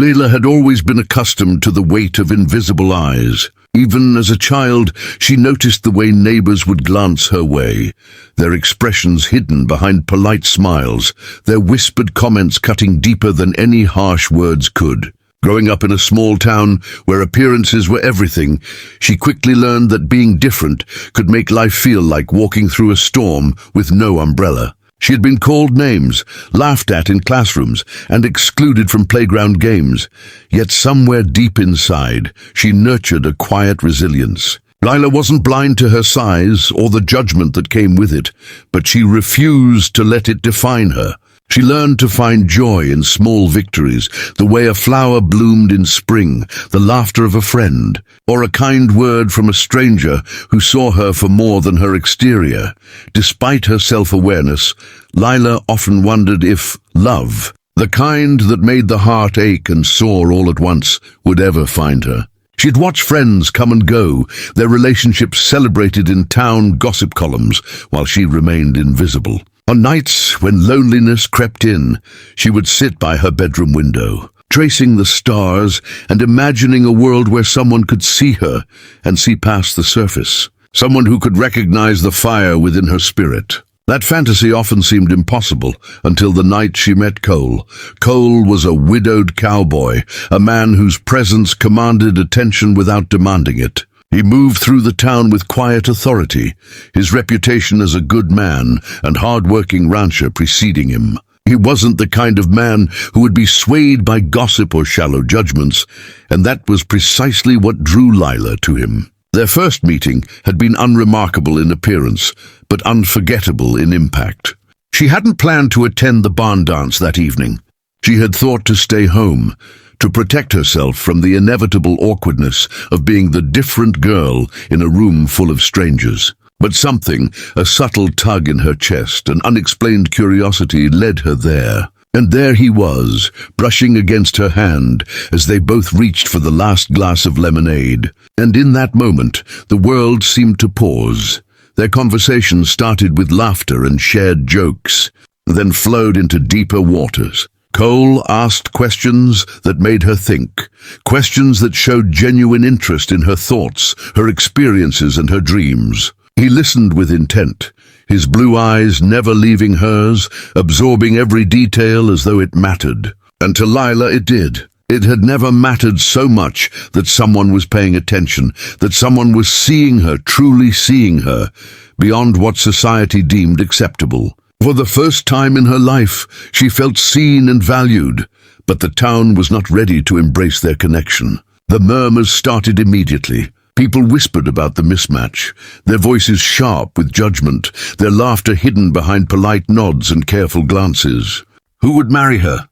Layla had always been accustomed to the weight of invisible eyes. Even as a child, she noticed the way neighbors would glance her way, their expressions hidden behind polite smiles, their whispered comments cutting deeper than any harsh words could. Growing up in a small town where appearances were everything, she quickly learned that being different could make life feel like walking through a storm with no umbrella. She had been called names, laughed at in classrooms, and excluded from playground games. Yet somewhere deep inside, she nurtured a quiet resilience. Layla wasn't blind to her size or the judgment that came with it, but she refused to let it define her. She learned to find joy in small victories, the way a flower bloomed in spring, the laughter of a friend, or a kind word from a stranger who saw her for more than her exterior. Despite her self-awareness, Layla often wondered if love, the kind that made the heart ache and soar all at once, would ever find her. She'd watch friends come and go, their relationships celebrated in town gossip columns, while she remained invisible. On nights when loneliness crept in, she would sit by her bedroom window, tracing the stars and imagining a world where someone could see her and see past the surface, someone who could recognize the fire within her spirit. That fantasy often seemed impossible until the night she met Cole. Cole was a widowed cowboy, a man whose presence commanded attention without demanding it. He moved through the town with quiet authority, his reputation as a good man and hard-working rancher preceding him. He wasn't the kind of man who would be swayed by gossip or shallow judgments, and that was precisely what drew Layla to him. Their first meeting had been unremarkable in appearance, but unforgettable in impact. She hadn't planned to attend the barn dance that evening. She had thought to stay home, to protect herself from the inevitable awkwardness of being the different girl in a room full of strangers. But something, a subtle tug in her chest, an unexplained curiosity, led her there. And there he was, brushing against her hand as they both reached for the last glass of lemonade. And in that moment, the world seemed to pause. Their conversation started with laughter and shared jokes, then flowed into deeper waters. Cole asked questions that made her think, questions that showed genuine interest in her thoughts, her experiences, and her dreams. He listened with intent, his blue eyes never leaving hers, absorbing every detail as though it mattered. And to Layla it did. It had never mattered so much that someone was paying attention, that someone was seeing her, truly seeing her, beyond what society deemed acceptable. For the first time in her life, she felt seen and valued, but the town was not ready to embrace their connection. The murmurs started immediately. People whispered about the mismatch, their voices sharp with judgment, their laughter hidden behind polite nods and careful glances. Who would marry her?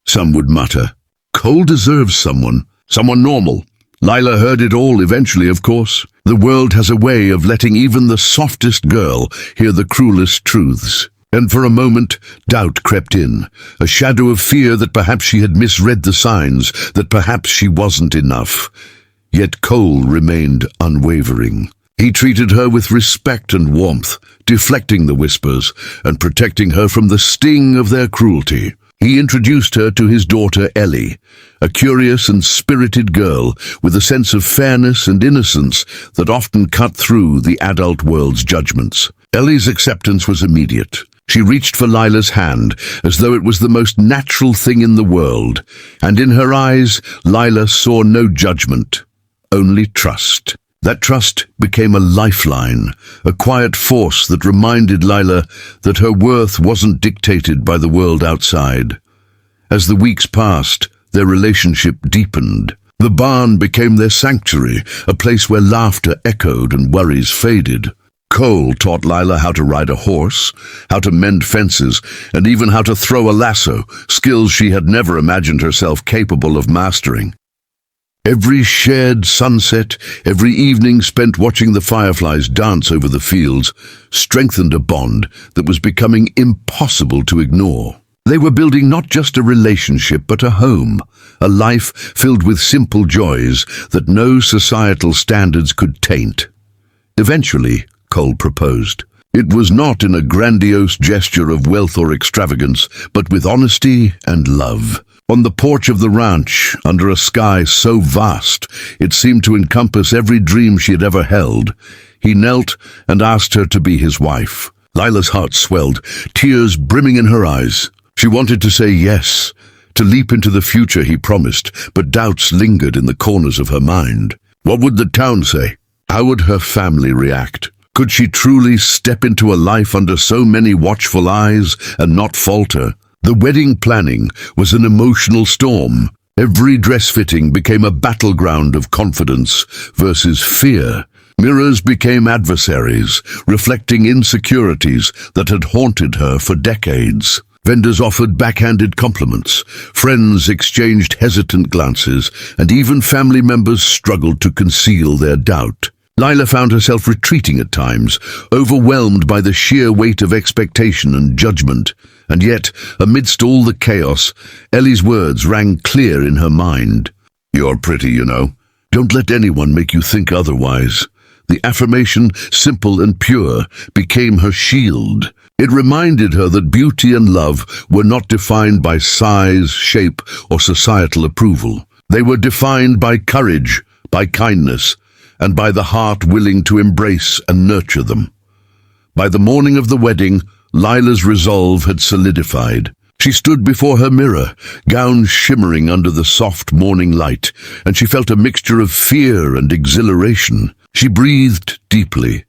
Some would mutter. Cole deserves someone normal. Layla heard it all eventually, of course. The world has a way of letting even the softest girl hear the cruelest truths. And for a moment, doubt crept in, a shadow of fear that perhaps she had misread the signs, that perhaps she wasn't enough. Yet Cole remained unwavering. He treated her with respect and warmth, deflecting the whispers and protecting her from the sting of their cruelty. He introduced her to his daughter Ellie, a curious and spirited girl with a sense of fairness and innocence that often cut through the adult world's judgments. Ellie's acceptance was immediate. She reached for Layla's hand as though it was the most natural thing in the world, and in her eyes, Layla saw no judgment, only trust. That trust became a lifeline, a quiet force that reminded Layla that her worth wasn't dictated by the world outside. As the weeks passed, their relationship deepened. The barn became their sanctuary, a place where laughter echoed and worries faded. Cole taught Layla how to ride a horse, how to mend fences, and even how to throw a lasso, skills she had never imagined herself capable of mastering. Every shared sunset, every evening spent watching the fireflies dance over the fields, strengthened a bond that was becoming impossible to ignore. They were building not just a relationship, but a home, a life filled with simple joys that no societal standards could taint. Eventually, Cole proposed. It was not in a grandiose gesture of wealth or extravagance, but with honesty and love. On the porch of the ranch, under a sky so vast it seemed to encompass every dream she had ever held, he knelt and asked her to be his wife. Lila's heart swelled, tears brimming in her eyes. She wanted to say yes, to leap into the future he promised, but doubts lingered in the corners of her mind. What would the town say? How would her family react? Could she truly step into a life under so many watchful eyes and not falter? The wedding planning was an emotional storm. Every dress fitting became a battleground of confidence versus fear. Mirrors became adversaries, reflecting insecurities that had haunted her for decades. Vendors offered backhanded compliments, friends exchanged hesitant glances, and even family members struggled to conceal their doubt. Lila found herself retreating at times, overwhelmed by the sheer weight of expectation and judgment. And yet, amidst all the chaos, Ellie's words rang clear in her mind. "You're pretty, you know. Don't let anyone make you think otherwise." The affirmation, simple and pure, became her shield. It reminded her that beauty and love were not defined by size, shape, or societal approval. They were defined by courage, by kindness, and by the heart willing to embrace and nurture them. By the morning of the wedding, Lila's resolve had solidified. She stood before her mirror, gown shimmering under the soft morning light, and she felt a mixture of fear and exhilaration. She breathed deeply,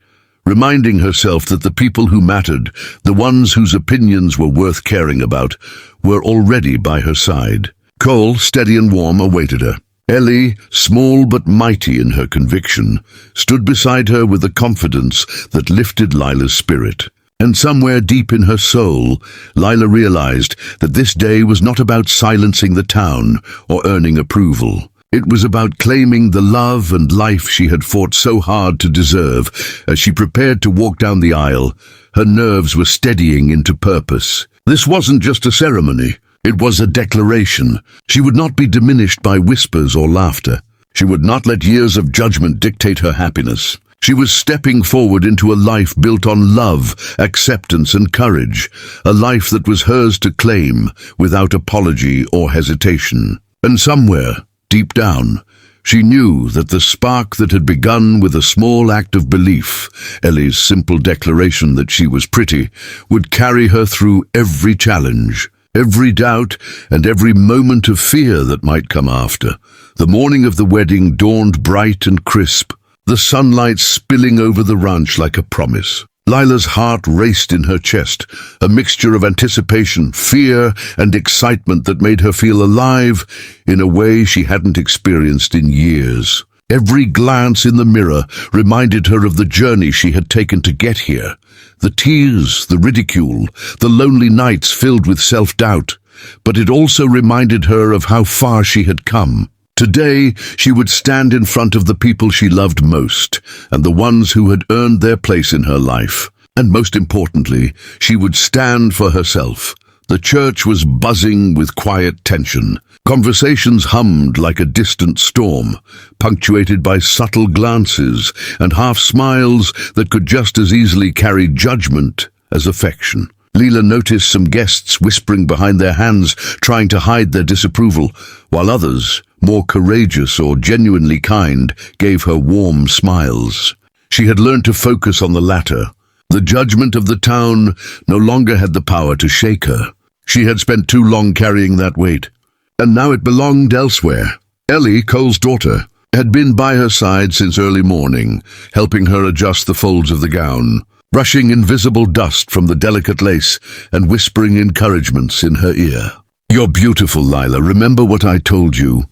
reminding herself that the people who mattered, the ones whose opinions were worth caring about, were already by her side. Cole, steady and warm, awaited her. Ellie, small but mighty in her conviction, stood beside her with a confidence that lifted Lila's spirit. And somewhere deep in her soul, Lila realized that this day was not about silencing the town or earning approval. It was about claiming the love and life she had fought so hard to deserve. As she prepared to walk down the aisle, her nerves were steadying into purpose. This wasn't just a ceremony. It was a declaration. She would not be diminished by whispers or laughter. She would not let years of judgment dictate her happiness. She was stepping forward into a life built on love, acceptance, and courage, a life that was hers to claim without apology or hesitation. And somewhere, deep down, she knew that the spark that had begun with a small act of belief, Ellie's simple declaration that she was pretty, would carry her through every challenge, every doubt, and every moment of fear that might come after. The morning of the wedding dawned bright and crisp, the sunlight spilling over the ranch like a promise. Lila's heart raced in her chest, a mixture of anticipation, fear, and excitement that made her feel alive in a way she hadn't experienced in years. Every glance in the mirror reminded her of the journey she had taken to get here. The tears, the ridicule, the lonely nights filled with self-doubt. But it also reminded her of how far she had come. Today, she would stand in front of the people she loved most, and the ones who had earned their place in her life. And most importantly, she would stand for herself. The church was buzzing with quiet tension. Conversations hummed like a distant storm, punctuated by subtle glances and half-smiles that could just as easily carry judgment as affection. Lila noticed some guests whispering behind their hands, trying to hide their disapproval, while others, more courageous or genuinely kind, gave her warm smiles. She had learned to focus on the latter. The judgment of the town no longer had the power to shake her. She had spent too long carrying that weight, and now it belonged elsewhere. Ellie, Cole's daughter, had been by her side since early morning, helping her adjust the folds of the gown, brushing invisible dust from the delicate lace and whispering encouragements in her ear. "You're beautiful, Lila. Remember what I told you,"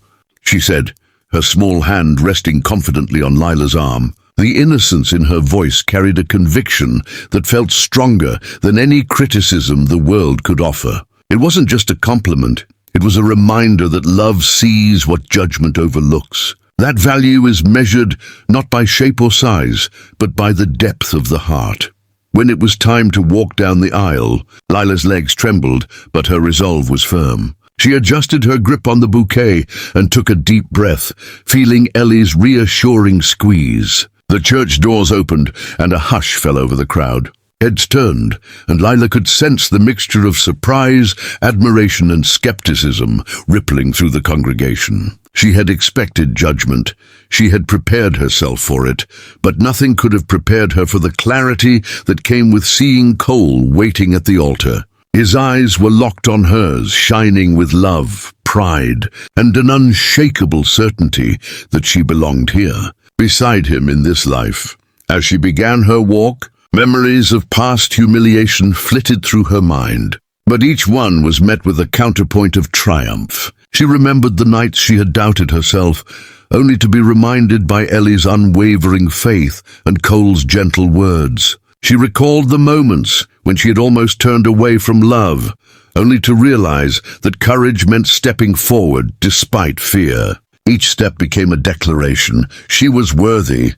she said, her small hand resting confidently on Lila's arm. The innocence in her voice carried a conviction that felt stronger than any criticism the world could offer. It wasn't just a compliment. It was a reminder that love sees what judgment overlooks. That value is measured not by shape or size, but by the depth of the heart. When it was time to walk down the aisle, Lila's legs trembled, but her resolve was firm. She adjusted her grip on the bouquet and took a deep breath, feeling Ellie's reassuring squeeze. The church doors opened, and a hush fell over the crowd. Heads turned, and Lila could sense the mixture of surprise, admiration, and skepticism rippling through the congregation. She had expected judgment. She had prepared herself for it, but nothing could have prepared her for the clarity that came with seeing Cole waiting at the altar. His eyes were locked on hers, shining with love, pride, and an unshakable certainty that she belonged here, beside him in this life. As she began her walk, memories of past humiliation flitted through her mind, but each one was met with a counterpoint of triumph. She remembered the nights she had doubted herself, only to be reminded by Ellie's unwavering faith and Cole's gentle words. She recalled the moments when she had almost turned away from love, only to realize that courage meant stepping forward despite fear. Each step became a declaration. She was worthy.